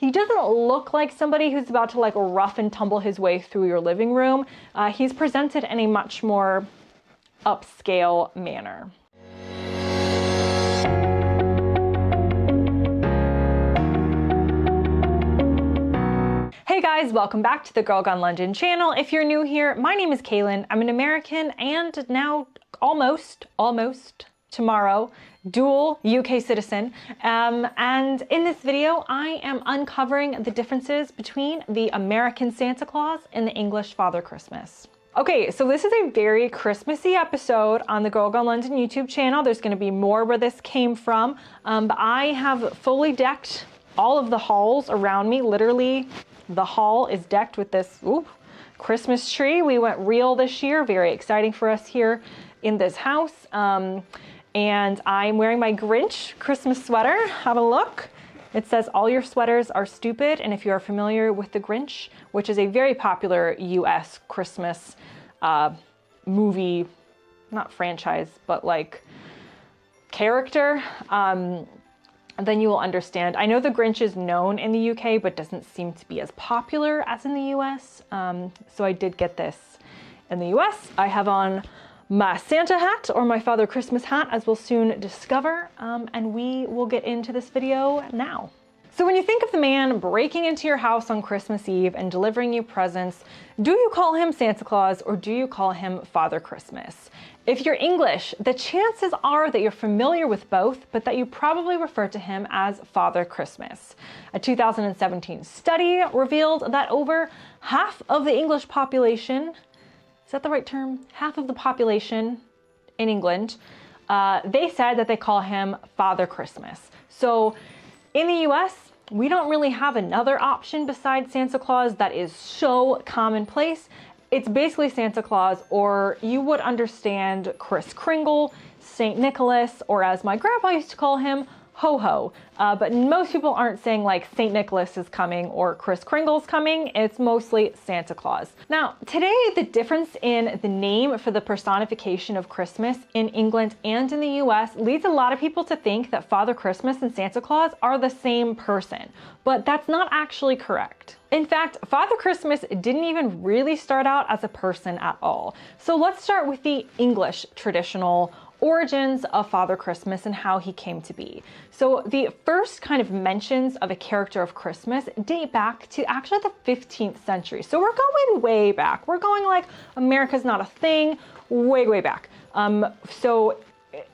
he doesn't look like somebody who's about to like rough and tumble his way through your living room. He's presented in a much more upscale manner. Hey guys, welcome back to the Girl Gone London channel. If you're new here, my name is Kaylin. I'm an American and now almost tomorrow dual UK citizen. And in this video, I am uncovering the differences between the American Santa Claus and the English Father Christmas. Okay, so this is a very Christmassy episode on the Girl Gone London YouTube channel. There's gonna be more where this came from, but I have fully decked all of the halls around me. Literally, the hall is decked with this Christmas tree. We went real this year, very exciting for us here in this house. And I'm wearing my Grinch Christmas sweater. Have a look. It says all your sweaters are stupid. And if you are familiar with the Grinch, which is a very popular US Christmas movie, not franchise, but like character, then you will understand. I know the Grinch is known in the UK, but doesn't seem to be as popular as in the US. So I did get this in the US. I have on my Santa hat, or my Father Christmas hat, as we'll soon discover. And we will get into this video now. So when you think of the man breaking into your house on Christmas Eve and delivering you presents, do you call him Santa Claus or do you call him Father Christmas? If you're English, the chances are that you're familiar with both, but that you probably refer to him as Father Christmas. A 2017 study revealed that over half of the English population, is that the right term? Half of the population in England, they said that they call him Father Christmas. So in the US, we don't really have another option besides Santa Claus that is so commonplace. It's basically Santa Claus, or you would understand Kris Kringle, St. Nicholas, or as my grandpa used to call him, Ho-Ho. But most people aren't saying like St. Nicholas is coming or Kris Kringle's coming. It's mostly Santa Claus. Now, today, the difference in the name for the personification of Christmas in England and in the US leads a lot of people to think that Father Christmas and Santa Claus are the same person, but that's not actually correct. In fact, Father Christmas didn't even really start out as a person at all. So let's start with the English traditional origins of Father Christmas and how he came to be. So the first kind of mentions of a character of Christmas date back to actually the 15th century. So we're going way back. We're going like America's not a thing, way back. So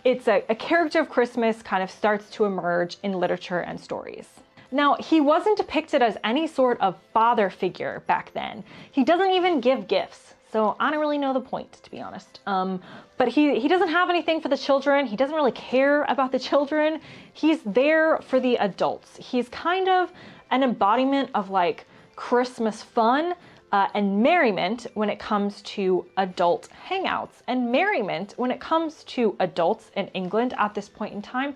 it's a character of Christmas kind of starts to emerge in literature and stories. Now, he wasn't depicted as any sort of father figure back then. He doesn't even give gifts. So I don't really know the point, to be honest. But he doesn't have anything for the children. He doesn't really care about the children. He's there for the adults. He's kind of an embodiment of like Christmas fun and merriment when it comes to adult hangouts. And merriment when it comes to adults in England at this point in time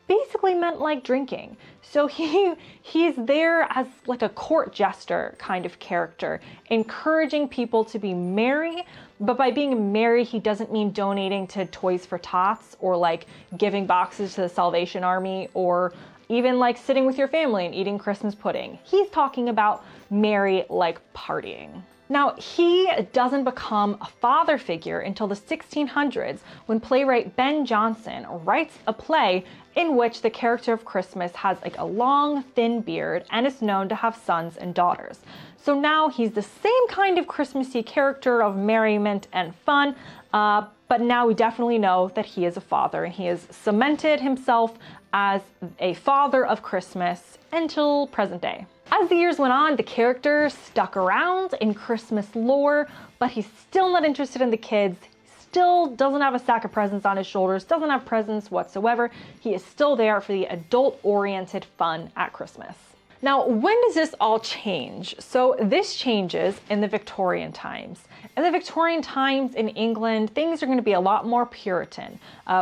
basically meant like drinking. So he's there as like a court jester kind of character, encouraging people to be merry. But by being merry, he doesn't mean donating to Toys for Tots or like giving boxes to the Salvation Army or even like sitting with your family and eating Christmas pudding. He's talking about merry, like partying. Now, he doesn't become a father figure until the 1600s when playwright Ben Jonson writes a play in which the character of Christmas has like a long, thin beard and is known to have sons and daughters. So now he's the same kind of Christmassy character of merriment and fun, but now we definitely know that he is a father and he has cemented himself as a father of Christmas until present day. As the years went on, the character stuck around in Christmas lore, but he's still not interested in the kids, still doesn't have a sack of presents on his shoulders, doesn't have presents whatsoever. He is still there for the adult-oriented fun at Christmas. Now, when does this all change? So this changes in the Victorian times. In the Victorian times in England, things are going to be a lot more Puritan.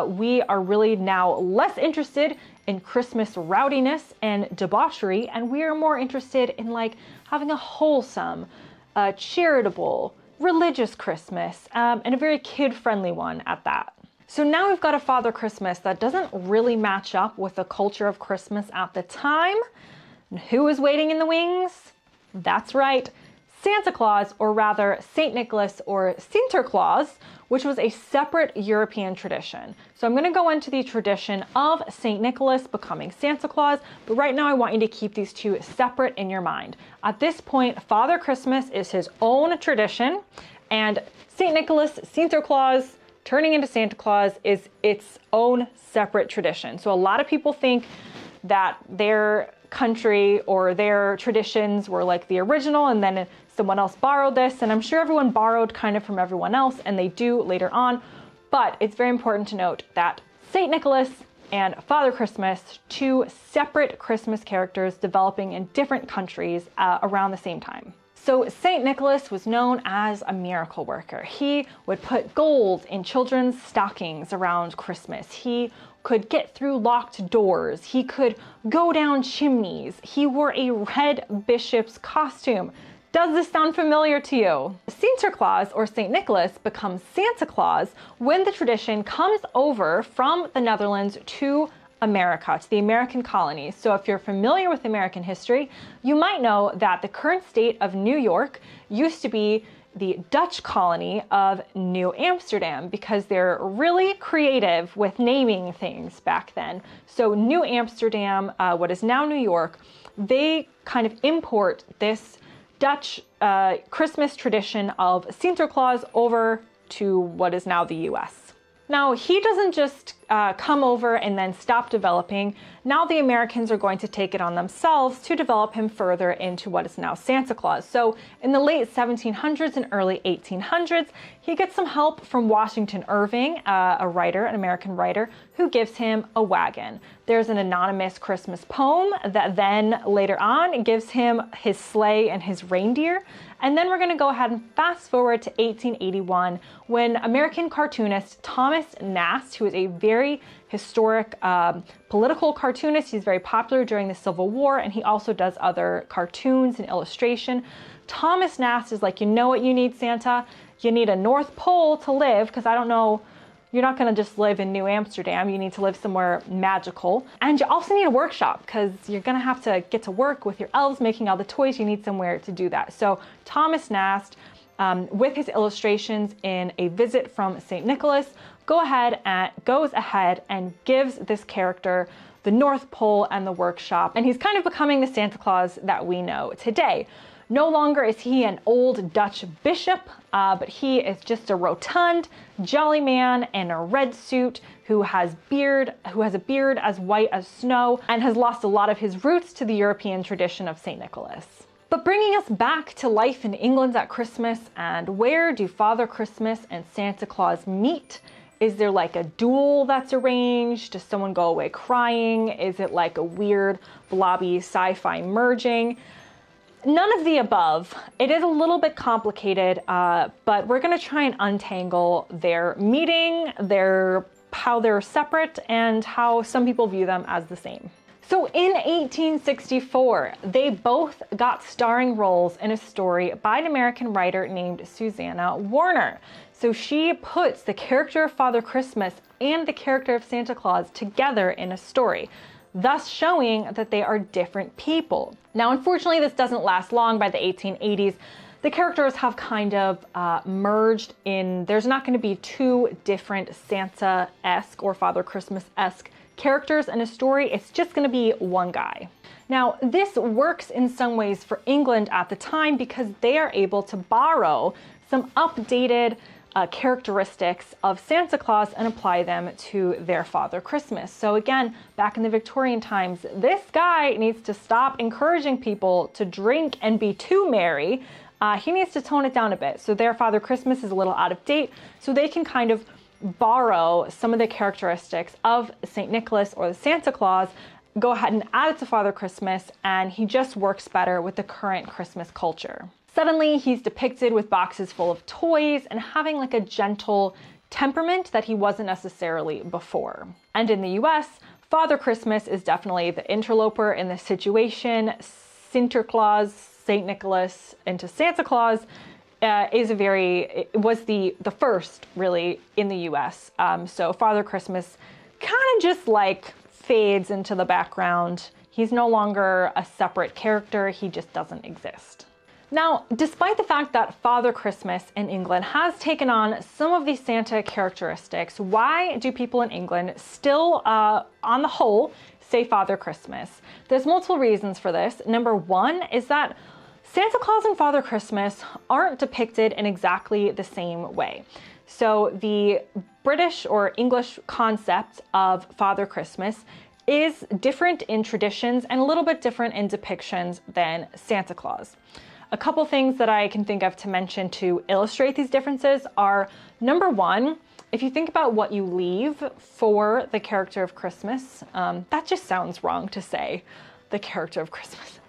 We are really now less interested in Christmas rowdiness and debauchery, and we are more interested in like having a wholesome, charitable, religious Christmas, and a very kid-friendly one at that. So now we've got a Father Christmas that doesn't really match up with the culture of Christmas at the time. And who is waiting in the wings? That's right, Santa Claus, or rather St. Nicholas or Sinterklaas, which was a separate European tradition. So I'm going to go into the tradition of St. Nicholas becoming Santa Claus, but right now I want you to keep these two separate in your mind. At this point, Father Christmas is his own tradition, and St. Nicholas, Sinterklaas, turning into Santa Claus is its own separate tradition. So a lot of people think that their country or their traditions were like the original and then someone else borrowed this, and I'm sure everyone borrowed kind of from everyone else, and they do later on, but it's very important to note that St. Nicholas and Father Christmas, two separate Christmas characters developing in different countries around the same time. So St. Nicholas was known as a miracle worker. He would put gold in children's stockings around Christmas. He could get through locked doors. He could go down chimneys. He wore a red bishop's costume. Does this sound familiar to you? Sinterklaas or St. Nicholas becomes Santa Claus when the tradition comes over from the Netherlands to America, to the American colonies. So if you're familiar with American history, you might know that the current state of New York used to be the Dutch colony of New Amsterdam, because they're really creative with naming things back then. So New Amsterdam, what is now New York, they kind of import this Dutch Christmas tradition of Sinterklaas over to what is now the US. Now, he doesn't just come over and then stop developing. Now the Americans are going to take it on themselves to develop him further into what is now Santa Claus. So in the late 1700s and early 1800s, he gets some help from Washington Irving, a writer, an American writer, who gives him a wagon. There's an anonymous Christmas poem that then later on gives him his sleigh and his reindeer. And then we're going to go ahead and fast forward to 1881 when American cartoonist Thomas Nast, who is a very historic political cartoonist, he's very popular during the Civil War, and he also does other cartoons and illustration. Thomas Nast is like, you know what you need, Santa? You need a North Pole to live, because I don't know, you're not going to just live in New Amsterdam. You need to live somewhere magical. And you also need a workshop, because you're going to have to get to work with your elves making all the toys. You need somewhere to do that. So Thomas Nast, with his illustrations in A Visit from St. Nicholas, goes ahead and gives this character the North Pole and the workshop. And he's kind of becoming the Santa Claus that we know today. No longer is he an old Dutch bishop, but he is just a rotund, jolly man in a red suit who has a beard as white as snow, and has lost a lot of his roots to the European tradition of St. Nicholas. But bringing us back to life in England at Christmas, and where do Father Christmas and Santa Claus meet? Is there like a duel that's arranged? Does someone go away crying? Is it like a weird blobby sci-fi merging? None of the above. It is a little bit complicated, but we're going to try and untangle their meeting, how they're separate, and how some people view them as the same. So in 1864, they both got starring roles in a story by an American writer named Susanna Warner. So she puts the character of Father Christmas and the character of Santa Claus together in a story, thus showing that they are different people. Now, unfortunately, this doesn't last long. By the 1880s, the characters have kind of merged in. There's not going to be two different Santa-esque or Father Christmas-esque characters in a story. It's just going to be one guy. Now, this works in some ways for England at the time because they are able to borrow some updated characteristics of Santa Claus and apply them to their Father Christmas. So again, back in the Victorian times, this guy needs to stop encouraging people to drink and be too merry. He needs to tone it down a bit. So their Father Christmas is a little out of date, so they can kind of borrow some of the characteristics of St. Nicholas or the Santa Claus, go ahead and add it to Father Christmas, and he just works better with the current Christmas culture. Suddenly, he's depicted with boxes full of toys and having like a gentle temperament that he wasn't necessarily before. And in the US, Father Christmas is definitely the interloper in this situation. Sinterklaas, St. Nicholas into Santa Claus was the first really in the US. So Father Christmas kind of just like fades into the background. He's no longer a separate character. He just doesn't exist. Now, despite the fact that Father Christmas in England has taken on some of these Santa characteristics, why do people in England still, on the whole, say Father Christmas? There's multiple reasons for this. Number one is that Santa Claus and Father Christmas aren't depicted in exactly the same way. So the British or English concept of Father Christmas is different in traditions and a little bit different in depictions than Santa Claus. A couple things that I can think of to mention to illustrate these differences are, number one, if you think about what you leave for the character of Christmas, that just sounds wrong to say, the character of Christmas.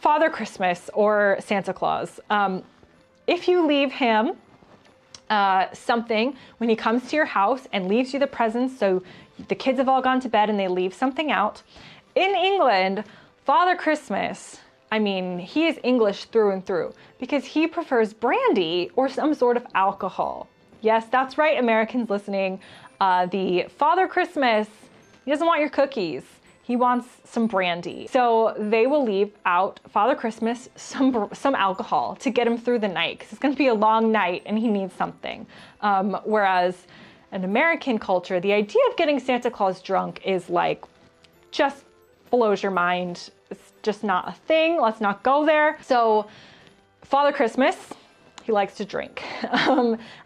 Father Christmas or Santa Claus. If you leave him something when he comes to your house and leaves you the presents, so the kids have all gone to bed and they leave something out. In England, Father Christmas, I mean, he is English through and through because he prefers brandy or some sort of alcohol. Yes, that's right, Americans listening. The Father Christmas, he doesn't want your cookies. He wants some brandy. So they will leave out Father Christmas some alcohol to get him through the night because it's going to be a long night and he needs something. Whereas in American culture, the idea of getting Santa Claus drunk is like, just blows your mind. It's just not a thing. Let's not go there. So Father Christmas, he likes to drink.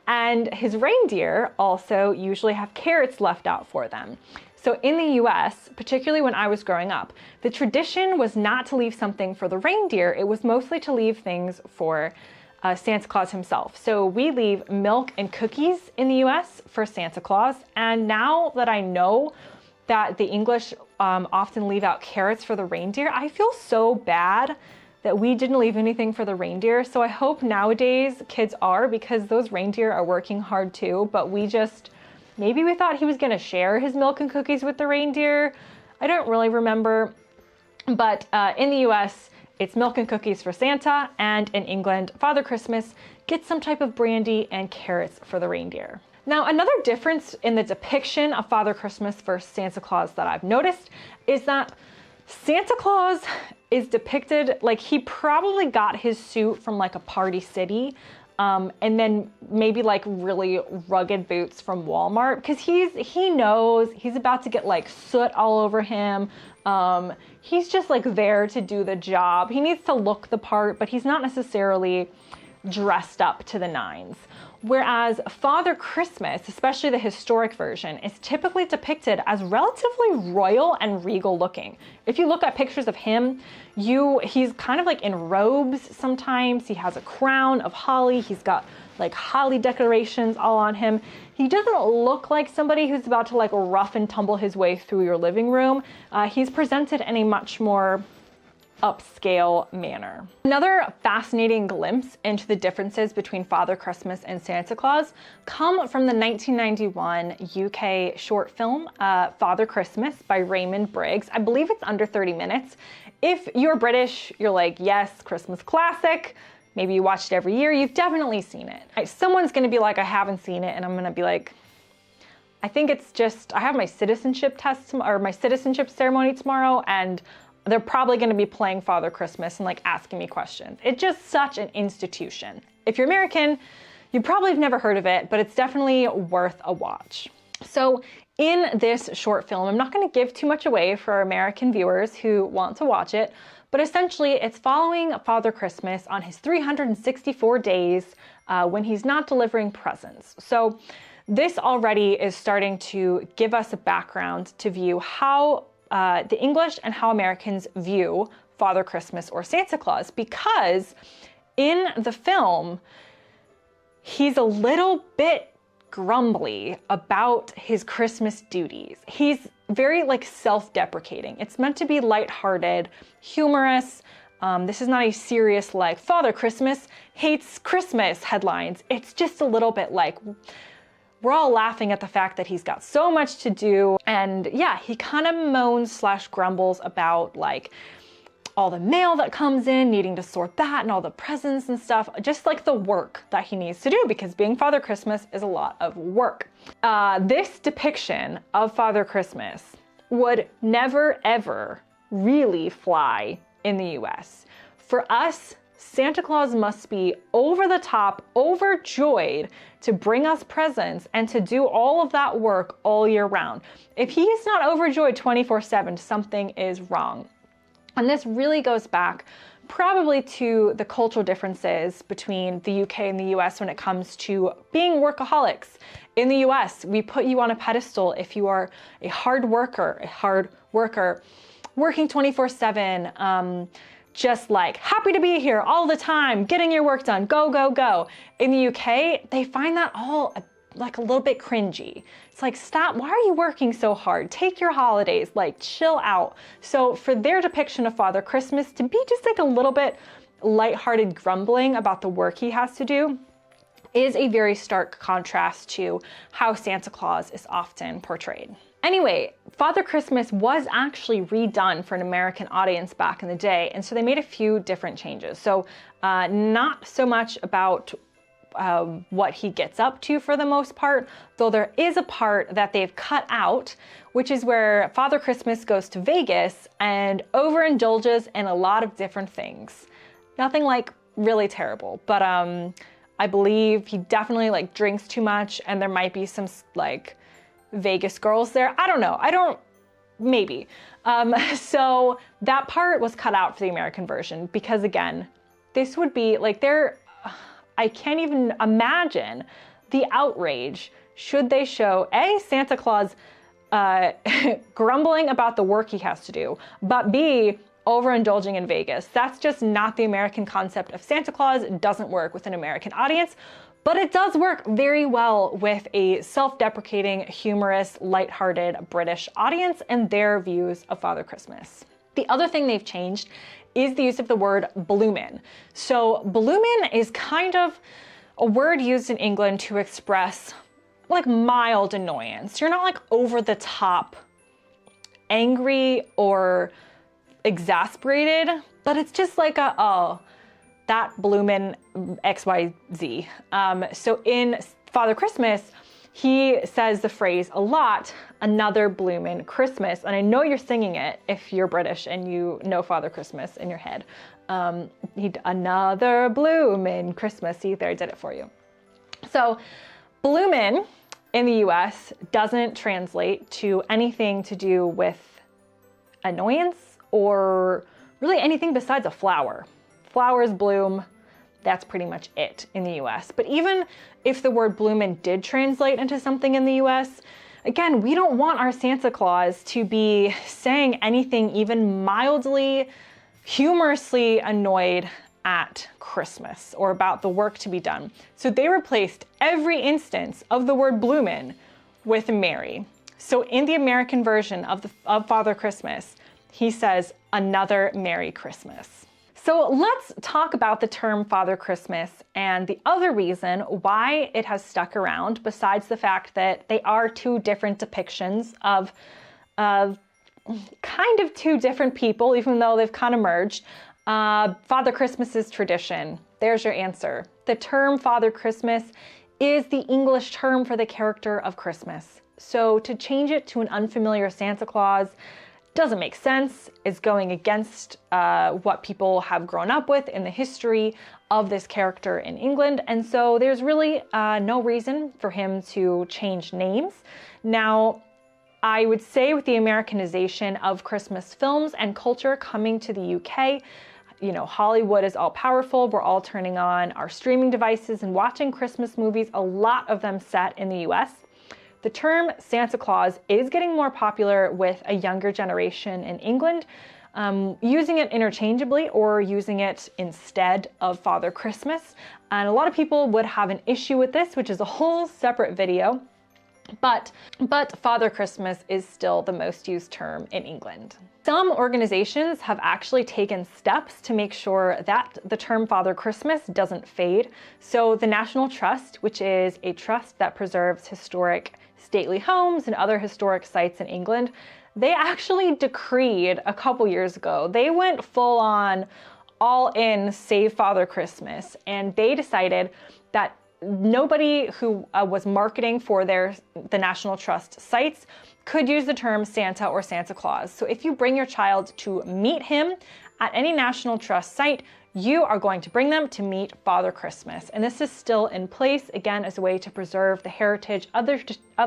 And his reindeer also usually have carrots left out for them. So in the US, particularly when I was growing up, the tradition was not to leave something for the reindeer. It was mostly to leave things for Santa Claus himself. So we leave milk and cookies in the US for Santa Claus. And now that I know that the English often leave out carrots for the reindeer, I feel so bad that we didn't leave anything for the reindeer. So I hope nowadays kids are, because those reindeer are working hard too, but maybe we thought he was gonna share his milk and cookies with the reindeer. I don't really remember, but in the US, it's milk and cookies for Santa, and in England, Father Christmas gets some type of brandy and carrots for the reindeer. Now, another difference in the depiction of Father Christmas versus Santa Claus that I've noticed is that Santa Claus is depicted like he probably got his suit from like a Party City, and then maybe like really rugged boots from Walmart, because he knows he's about to get like soot all over him. He's just like there to do the job. He needs to look the part, but he's not necessarily dressed up to the nines. Whereas Father Christmas, especially the historic version, is typically depicted as relatively royal and regal looking. If you look at pictures of him, he's kind of like in robes sometimes. He has a crown of holly. He's got like holly decorations all on him. He doesn't look like somebody who's about to like rough and tumble his way through your living room. He's presented in a much more upscale manner. Another fascinating glimpse into the differences between Father Christmas and Santa Claus come from the 1991 UK short film, Father Christmas by Raymond Briggs. I believe it's under 30 minutes. If you're British, you're like, yes, Christmas classic. Maybe you watched it every year. You've definitely seen it. Someone's gonna be like, I haven't seen it. And I'm gonna be like, I think it's just, I have my citizenship test or my citizenship ceremony tomorrow, and they're probably going to be playing Father Christmas and like asking me questions. It's just such an institution. If you're American, you probably have never heard of it, but it's definitely worth a watch. So in this short film, I'm not going to give too much away for our American viewers who want to watch it, but essentially it's following Father Christmas on his 364 days when he's not delivering presents. So this already is starting to give us a background to view how the English and how Americans view Father Christmas or Santa Claus, because in the film, he's a little bit grumbly about his Christmas duties. He's very like self-deprecating. It's meant to be lighthearted, humorous. This is not a serious like Father Christmas hates Christmas headlines. It's just a little bit like, we're all laughing at the fact that he's got so much to do. And yeah, he kind of moans / grumbles about like all the mail that comes in, needing to sort that and all the presents and stuff, just like the work that he needs to do, because being Father Christmas is a lot of work. This depiction of Father Christmas would never, ever really fly in the US. For us, Santa Claus must be over the top, overjoyed to bring us presents and to do all of that work all year round. If he's not overjoyed 24/7, something is wrong. And this really goes back probably to the cultural differences between the UK and the US when it comes to being workaholics. In the US, we put you on a pedestal if you are a hard worker, working 24/7, just like happy to be here all the time, getting your work done, go, go, go. In the UK, they find that all like a little bit cringy. It's like, stop, why are you working so hard? Take your holidays, like chill out. So for their depiction of Father Christmas to be just like a little bit lighthearted grumbling about the work he has to do is a very stark contrast to how Santa Claus is often portrayed. Anyway, Father Christmas was actually redone for an American audience back in the day, and so they made a few different changes. So not so much about what he gets up to for the most part, though there is a part that they've cut out, which is where Father Christmas goes to Vegas and overindulges in a lot of different things. Nothing like really terrible, but I believe he definitely like drinks too much, and there might be some like Vegas girls there. I don't know. Maybe. So that part was cut out for the American version because, again, this would be like I can't even imagine the outrage should they show Santa Claus grumbling about the work he has to do, but B, overindulging in Vegas. That's just not the American concept of Santa Claus. It doesn't work with an American audience, but it does work very well with a self-deprecating, humorous, lighthearted British audience and their views of Father Christmas. The other thing they've changed is the use of the word bloomin'. So bloomin' is kind of a word used in England to express like mild annoyance. You're not like over the top angry or exasperated, but it's just like that bloomin' XYZ. So in Father Christmas, he says the phrase a lot, another bloomin' Christmas. And I know you're singing it if you're British and you know Father Christmas in your head. Another bloomin' Christmas. See, there, I did it for you. So bloomin' in the US doesn't translate to anything to do with annoyance or really anything besides a flower. Flowers bloom. That's pretty much it in the US. But even if the word bloomin' did translate into something in the US, again, we don't want our Santa Claus to be saying anything even mildly, humorously annoyed at Christmas or about the work to be done. So they replaced every instance of the word bloomin' with Merry. So in the American version of Father Christmas, he says, another Merry Christmas. So let's talk about the term Father Christmas and the other reason why it has stuck around, besides the fact that they are two different depictions of kind of two different people, even though they've kind of merged. Father Christmas's tradition. There's your answer. The term Father Christmas is the English term for the character of Christmas. So to change it to an unfamiliar Santa Claus doesn't make sense. It's going against what people have grown up with in the history of this character in England. And so there's really no reason for him to change names. Now, I would say with the Americanization of Christmas films and culture coming to the UK, you know, Hollywood is all powerful. We're all turning on our streaming devices and watching Christmas movies, a lot of them set in the US. The term Santa Claus is getting more popular with a younger generation in England, using it interchangeably or using it instead of Father Christmas. And a lot of people would have an issue with this, which is a whole separate video. But Father Christmas is still the most used term in England. Some organizations have actually taken steps to make sure that the term Father Christmas doesn't fade. So the National Trust, which is a trust that preserves historic stately homes and other historic sites in England, they actually decreed a couple years ago, they went full on, all in, Save Father Christmas. And they decided that nobody who was marketing for the National Trust sites could use the term Santa or Santa Claus. So if you bring your child to meet him at any National Trust site, you are going to bring them to meet Father Christmas. And this is still in place, again, as a way to preserve the heritage of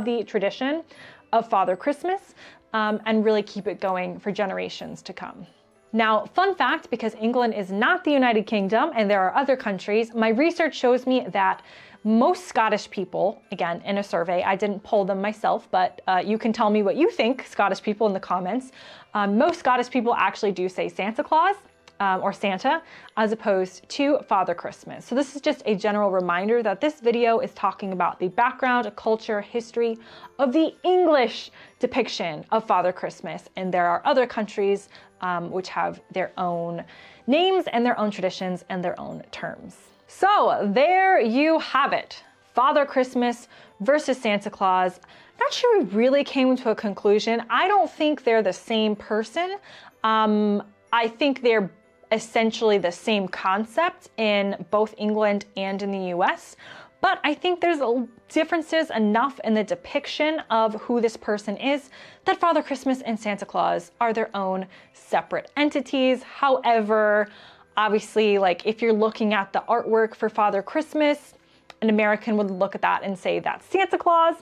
the tradition of Father Christmas, and really keep it going for generations to come. Now, fun fact, because England is not the United Kingdom and there are other countries, my research shows me that most Scottish people, again, in a survey, I didn't poll them myself, but you can tell me what you think, Scottish people, in the comments. Most Scottish people actually do say Santa Claus or Santa, as opposed to Father Christmas. So this is just a general reminder that this video is talking about the background, culture, history of the English depiction of Father Christmas. And there are other countries which have their own names and their own traditions and their own terms. So there you have it. Father Christmas versus Santa Claus. Not sure we really came to a conclusion. I don't think they're the same person. I think they're essentially the same concept in both England and in the US, but I think there's differences enough in the depiction of who this person is that Father Christmas and Santa Claus are their own separate entities. However, obviously, like if you're looking at the artwork for Father Christmas, an American would look at that and say that's Santa Claus.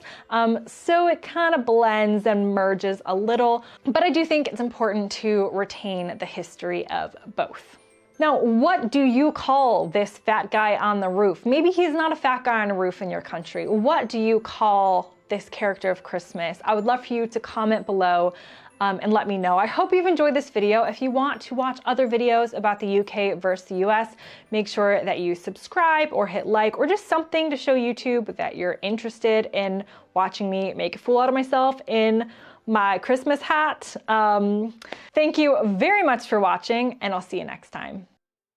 So it kind of blends and merges a little, but I do think it's important to retain the history of both. Now, what do you call this fat guy on the roof? Maybe he's not a fat guy on a roof in your country. What do you call this character of Christmas? I would love for you to comment below and let me know. I hope you've enjoyed this video. If you want to watch other videos about the UK versus the US, make sure that you subscribe or hit like, or just something to show YouTube that you're interested in watching me make a fool out of myself in my Christmas hat. Thank you very much for watching, and I'll see you next time.